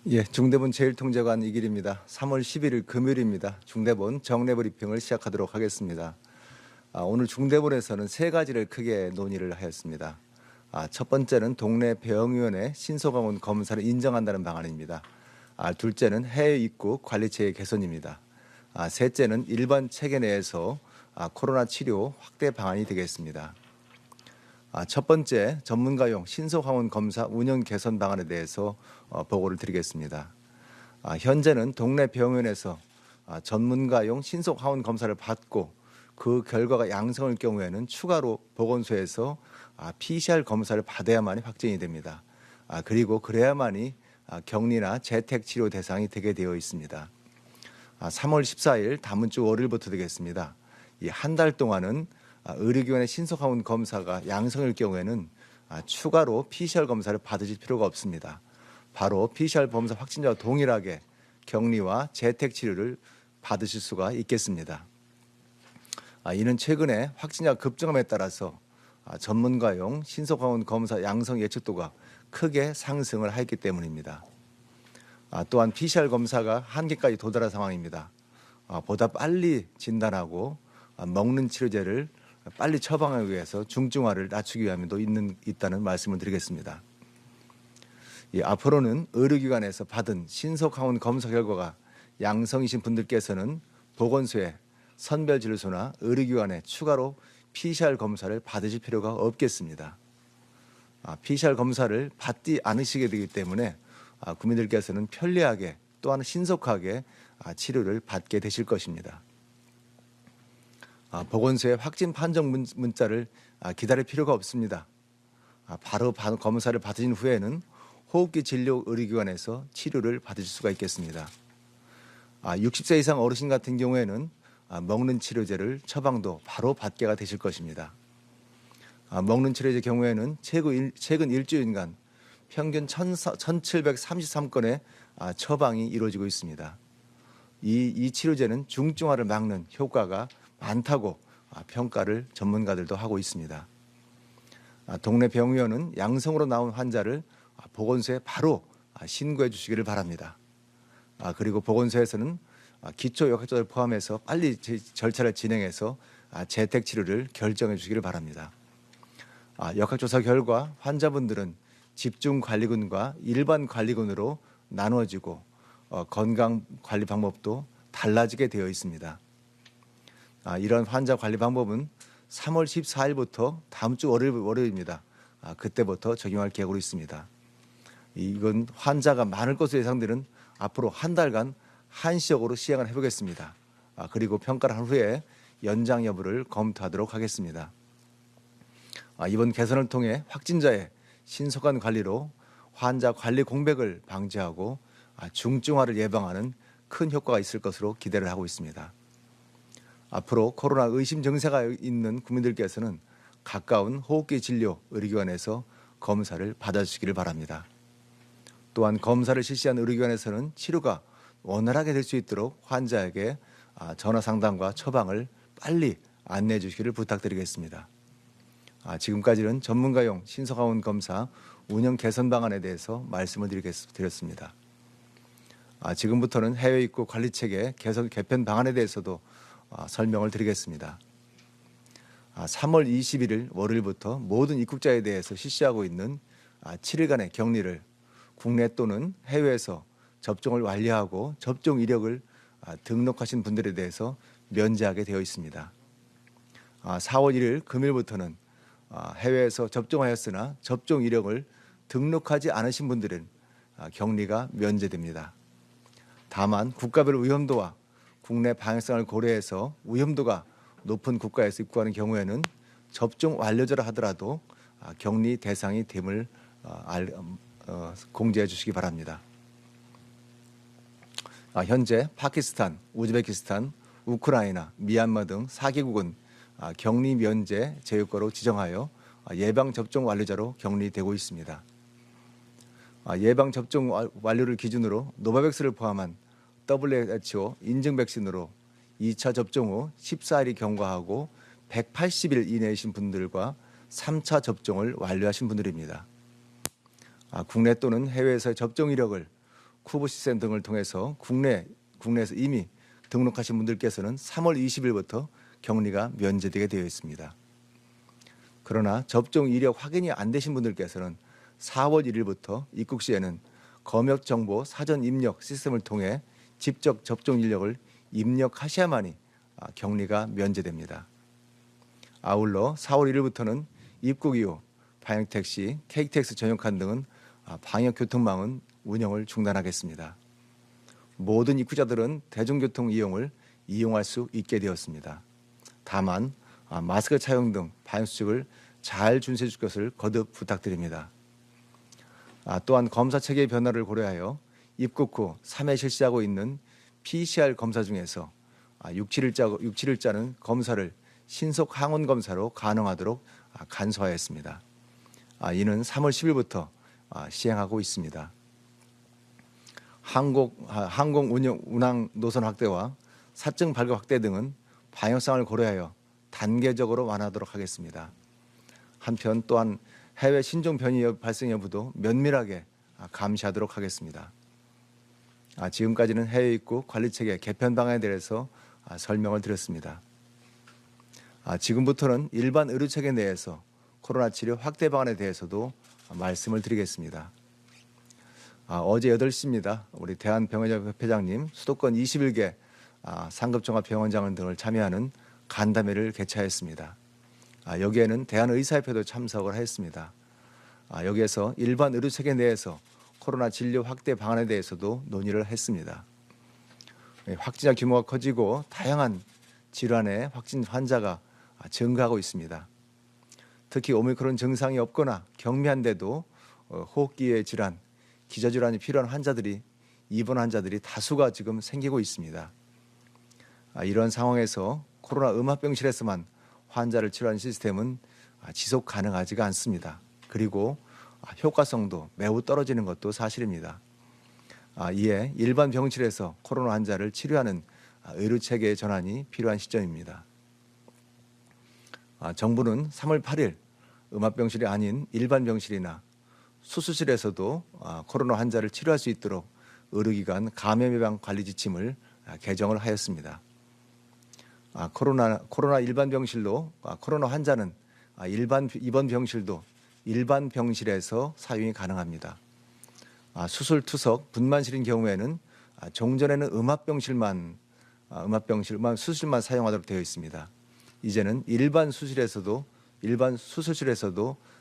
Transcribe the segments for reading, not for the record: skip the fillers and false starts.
예, 중대본 제1통제관 이길입니다. 3월 11일 금요일입니다. 중대본 정례 브리핑을 시작하도록 하겠습니다. 오늘 중대본에서는 세 가지를 크게 논의를 하였습니다. 첫 번째는 동네 병의원의 신속항원 검사를 인정한다는 방안입니다. 둘째는 해외 입국 관리체계 개선입니다. 셋째는 일반 체계 내에서 코로나 치료 확대 방안이 되겠습니다. 첫 번째 전문가용 신속항원 검사 운영 개선 방안에 대해서 보고를 드리겠습니다. 현재는 동네 병원에서 전문가용 신속항원 검사를 받고 그 결과가 양성일 경우에는 추가로 보건소에서 PCR 검사를 받아야만이 확정이 됩니다. 그리고 그래야만이 격리나 재택치료 대상이 되게 되어 있습니다. 3월 14일 다음 주 월요일부터 되겠습니다. 이 한 달 동안은 의료기관의 신속항원 검사가 양성일 경우에는 추가로 PCR 검사를 받으실 필요가 없습니다. 바로 PCR 검사 확진자와 동일하게 격리와 재택치료를 받으실 수가 있겠습니다. 이는 최근에 확진자 급증함에 따라서 전문가용 신속항원 검사 양성 예측도가 크게 상승을 하였기 때문입니다. 또한 PCR 검사가 한계까지 도달한 상황입니다. 보다 빨리 진단하고 먹는 치료제를 빨리 처방하기 위해서 중증화를 낮추기 위함도 있다는 말씀을 드리겠습니다. 앞으로는 의료기관에서 받은 신속항원 검사 결과가 양성이신 분들께서는 보건소에 선별진료소나 의료기관에 추가로 PCR 검사를 받으실 필요가 없겠습니다. PCR 검사를 받지 않으시게 되기 때문에 국민들께서는 편리하게 또한 신속하게 치료를 받게 되실 것입니다. 보건소의 확진 판정 문자를 기다릴 필요가 없습니다. 바로 검사를 받으신 후에는 호흡기 진료 의료기관에서 치료를 받으실 수가 있겠습니다. 60세 이상 어르신 같은 경우에는 먹는 치료제를 처방도 바로 받게 되실 것입니다. 먹는 치료제 경우에는 최근 일주일간 평균 1,733건의 처방이 이루어지고 있습니다. 이 치료제는 중증화를 막는 효과가 많다고 평가를 전문가들도 하고 있습니다. 동네 병의원은 양성으로 나온 환자를 보건소에 바로 신고해 주시기를 바랍니다. 그리고 보건소에서는 기초 역학조사를 포함해서 빨리 절차를 진행해서 재택치료를 결정해 주시기를 바랍니다. 역학조사 결과 환자분들은 집중관리군과 일반관리군으로 나누어지고 건강관리 방법도 달라지게 되어 있습니다. 이런 환자 관리 방법은 3월 14일부터 다음 주 월요일입니다. 그때부터 적용할 계획으로 있습니다. 이건 환자가 많을 것으로 예상되는 앞으로 한 달간 한시적으로 시행을 해보겠습니다. 그리고 평가를 한 후에 연장 여부를 검토하도록 하겠습니다. 이번 개선을 통해 확진자의 신속한 관리로 환자 관리 공백을 방지하고 중증화를 예방하는 큰 효과가 있을 것으로 기대를 하고 있습니다. 앞으로 코로나 의심 증세가 있는 국민들께서는 가까운 호흡기 진료 의료기관에서 검사를 받아주시기를 바랍니다. 또한 검사를 실시한 의료기관에서는 치료가 원활하게 될 수 있도록 환자에게 전화 상담과 처방을 빨리 안내해 주시기를 부탁드리겠습니다. 지금까지는 전문가용 신속항원 검사 운영 개선 방안에 대해서 말씀을 드렸습니다. 지금부터는 해외 입국 관리체계 개편 방안에 대해서도 설명을 드리겠습니다. 3월 21일 월요일부터 모든 입국자에 대해서 실시하고 있는 7일간의 격리를 국내 또는 해외에서 접종을 완료하고 접종 이력을 등록하신 분들에 대해서 면제하게 되어 있습니다. 4월 1일 금요일부터는 해외에서 접종하였으나 접종 이력을 등록하지 않으신 분들은 격리가 면제됩니다. 다만 국가별 위험도와 국내 방역상을 고려해서 위험도가 높은 국가에서 입국하는 경우에는 접종 완료자라 하더라도 격리 대상이 됨을 공지해 주시기 바랍니다. 현재 파키스탄, 우즈베키스탄, 우크라이나, 미얀마 등 4개국은 격리 면제 제휴국가로 지정하여 예방접종 완료자로 격리되고 있습니다. 예방접종 완료를 기준으로 노바백스를 포함한 WHO 인증 백신으로 2차 접종 후 14일이 경과하고 180일 이내이신 분들과 3차 접종을 완료하신 분들입니다. 국내 또는 해외에서의 접종 이력을 쿠브 시스템 등을 통해서 국내에서 이미 등록하신 분들께서는 3월 20일부터 격리가 면제되게 되어 있습니다. 그러나 접종 이력 확인이 안 되신 분들께서는 4월 1일부터 입국 시에는 검역 정보 사전 입력 시스템을 통해 직접 접종 이력을 입력하셔야만이 격리가 면제됩니다. 아울러 4월 1일부터는 입국 이후 방역택시, KTX 전용칸 등은 방역교통망은 운영을 중단하겠습니다. 모든 입국자들은 대중교통 이용을 이용할 수 있게 되었습니다. 다만 마스크 착용 등 방역수칙을 잘 준수해 줄 것을 거듭 부탁드립니다. 또한 검사 체계의 변화를 고려하여 입국 후 3회 실시하고 있는 PCR 검사 중에서 6, 7일자는 검사를 신속 항원 검사로 가능하도록 간소화했습니다. 이는 3월 10일부터 시행하고 있습니다. 항공 운항 노선 확대와 사증 발급 확대 등은 방역상을 고려하여 단계적으로 완화하도록 하겠습니다. 한편 또한 해외 신종 변이 발생 여부도 면밀하게 감시하도록 하겠습니다. 지금까지는 해외 입국 관리체계 개편 방안에 대해서 설명을 드렸습니다. 지금부터는 일반 의료체계 내에서 코로나 치료 확대 방안에 대해서도 말씀을 드리겠습니다. 어제 8시입니다. 우리 대한병원협회장님 수도권 21개 상급종합병원장 등을 참여하는 간담회를 개최했습니다. 여기에는 대한의사협회도 참석을 했습니다. 여기에서 일반 의료체계 내에서 코로나 진료 확대 방안에 대해서도 논의를 했습니다. 확진자 규모가 커지고 다양한 질환의 확진 환자가 증가하고 있습니다. 특히 오미크론 증상이 없거나 경미한데도 호흡기의 질환, 기저질환이 필요한 환자들이 입원 환자들이 다수가 지금 생기고 있습니다. 이런 상황에서 코로나 음압병실에서만 환자를 치료하는 시스템은 지속 가능하지가 않습니다. 그리고 효과성도 매우 떨어지는 것도 사실입니다. 이에 일반 병실에서 코로나 환자를 치료하는 의료체계의 전환이 필요한 시점입니다. 정부는 3월 8일 음압병실이 아닌 일반 병실이나 수술실에서도 코로나 환자를 치료할 수 있도록 의료기관 감염 예방 관리 지침을 개정을 하였습니다. 코로나 일반 병실로 코로나 환자는 일반 입원 병실도 일반 병실에서 사용이 가능합니다. 수술투석 분만실인 경우에는 종전에는 음압병실만 수술실만 사용하도록 되어 있습니다. 이제는 일반 수술실에서도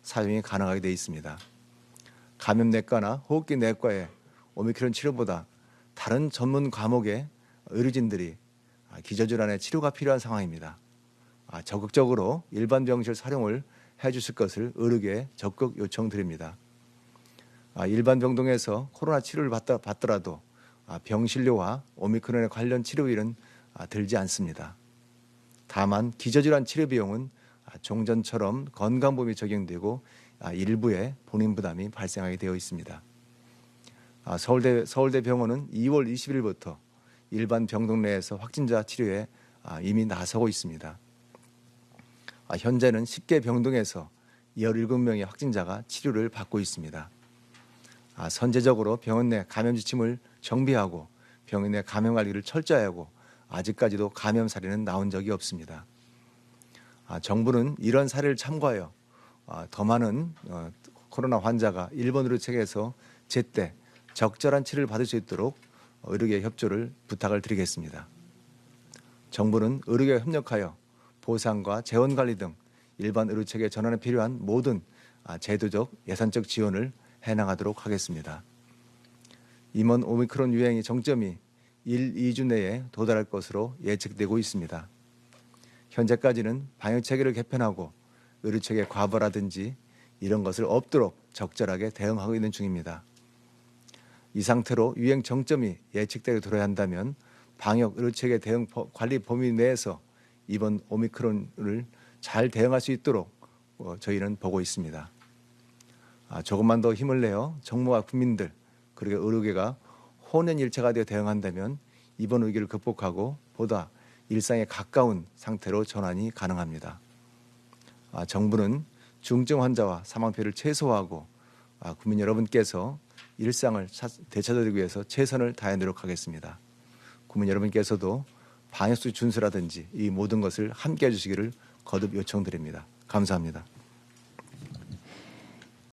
사용이 가능하게 되어 있습니다. 감염내과나 호흡기 내과의 오미크론 치료보다 다른 전문 과목의 의료진들이 기저질환의 치료가 필요한 상황입니다. 적극적으로 일반 병실 활용을 해주실 것을 의료계에 적극 요청드립니다. 일반 병동에서 코로나 치료를 받더라도 병실료와 오미크론에 관련 치료비는 들지 않습니다. 다만 기저질환 치료 비용은 종전처럼 건강보험이 적용되고 일부의 본인 부담이 발생하게 되어 있습니다. 서울대병원은 2월 20일부터 일반 병동 내에서 확진자 치료에 이미 나서고 있습니다. 현재는 10개 병동에서 17명의 확진자가 치료를 받고 있습니다. 선제적으로 병원 내 감염 지침을 정비하고 병원 내 감염 관리를 철저히 하고 아직까지도 감염 사례는 나온 적이 없습니다. 정부는 이런 사례를 참고하여 더 많은 코로나 환자가 일본 의료체계에서 제때 적절한 치료를 받을 수 있도록 의료계 협조를 부탁을 드리겠습니다. 정부는 의료계와 협력하여 보상과 재원 관리 등 일반 의료체계 전환에 필요한 모든 제도적 예산적 지원을 해나가도록 하겠습니다. 임원 오미크론 유행의 정점이 1, 2주 내에 도달할 것으로 예측되고 있습니다. 현재까지는 방역체계를 개편하고 의료체계 과부라든지 이런 것을 없도록 적절하게 대응하고 있는 중입니다. 이 상태로 유행 정점이 예측되게 돌아야 한다면 방역 의료체계 대응 관리 범위 내에서 이번 오미크론을 잘 대응할 수 있도록 저희는 보고 있습니다. 조금만 더 힘을 내어 정부와 국민들 그리고 의료계가 혼연일체가 되어 대응한다면 이번 위기를 극복하고 보다 일상에 가까운 상태로 전환이 가능합니다. 정부는 중증 환자와 사망표를 최소화하고 국민 여러분께서 일상을 되찾아드리기 위해서 최선을 다해 노력하겠습니다. 국민 여러분께서도 방역수칙 준수라든지 이 모든 것을 함께 해주시기를 거듭 요청드립니다. 감사합니다.